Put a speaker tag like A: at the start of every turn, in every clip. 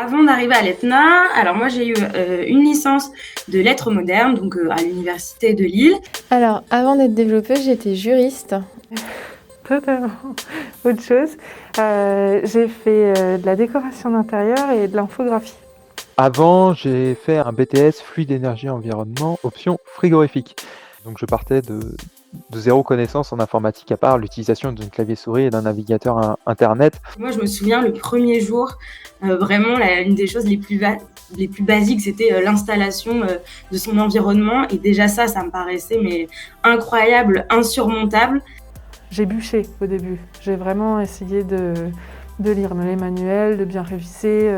A: Avant d'arriver à l'ETNA, alors moi j'ai eu une licence de lettres modernes, donc à l'université de Lille.
B: Alors, avant d'être développeuse, j'étais juriste.
C: Totalement autre chose. J'ai fait de la décoration d'intérieur et de l'infographie.
D: Avant, j'ai fait un BTS Fluide Énergie Environnement, option frigorifique. Donc je partais de zéro connaissance en informatique, à part l'utilisation d'un clavier souris et d'un navigateur Internet.
A: Moi je me souviens le premier jour, vraiment une des choses les plus basiques, c'était l'installation de son environnement. Et déjà ça me paraissait mais incroyable, insurmontable.
C: J'ai bûché au début. J'ai vraiment essayé de lire les manuels, de bien réviser.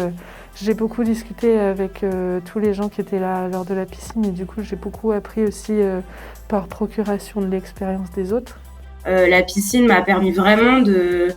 C: J'ai beaucoup discuté avec tous les gens qui étaient là lors de la piscine et du coup j'ai beaucoup appris aussi par procuration de l'expérience des autres.
A: La piscine m'a permis vraiment de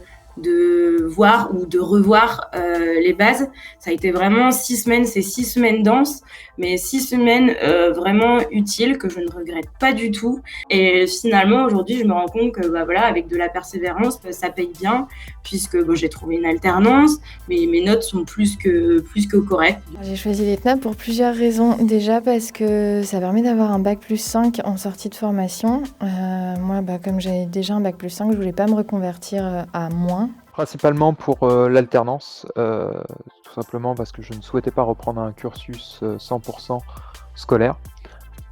A: voir ou de revoir les bases. Ça a été vraiment 6 semaines, c'est 6 semaines denses, mais 6 semaines vraiment utiles que je ne regrette pas du tout. Et finalement, aujourd'hui, je me rends compte que avec de la persévérance, ça paye bien, puisque j'ai trouvé une alternance, mais mes notes sont plus que correctes.
B: J'ai choisi l'ETNA pour plusieurs raisons. Déjà parce que ça permet d'avoir un bac+5 en sortie de formation. Moi, comme j'avais déjà un bac+5, je voulais pas me reconvertir à moins.
D: Principalement pour l'alternance, tout simplement parce que je ne souhaitais pas reprendre un cursus 100% scolaire.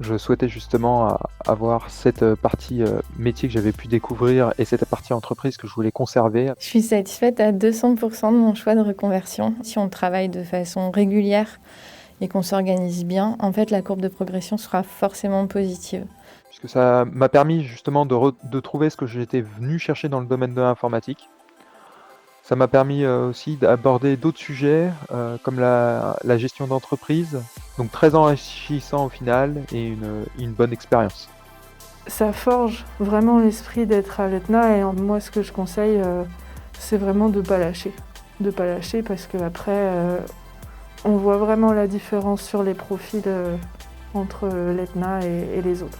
D: Je souhaitais justement avoir cette partie métier que j'avais pu découvrir et cette partie entreprise que je voulais conserver.
B: Je suis satisfaite à 200% de mon choix de reconversion. Si on travaille de façon régulière et qu'on s'organise bien, en fait, la courbe de progression sera forcément positive.
D: Puisque ça m'a permis justement de trouver ce que j'étais venu chercher dans le domaine de l'informatique. Ça m'a permis aussi d'aborder d'autres sujets comme la gestion d'entreprise, donc très enrichissant au final et une bonne expérience.
C: Ça forge vraiment l'esprit d'être à l'ETNA et moi ce que je conseille c'est vraiment de ne pas lâcher. De ne pas lâcher parce qu'après on voit vraiment la différence sur les profils entre l'ETNA et les autres.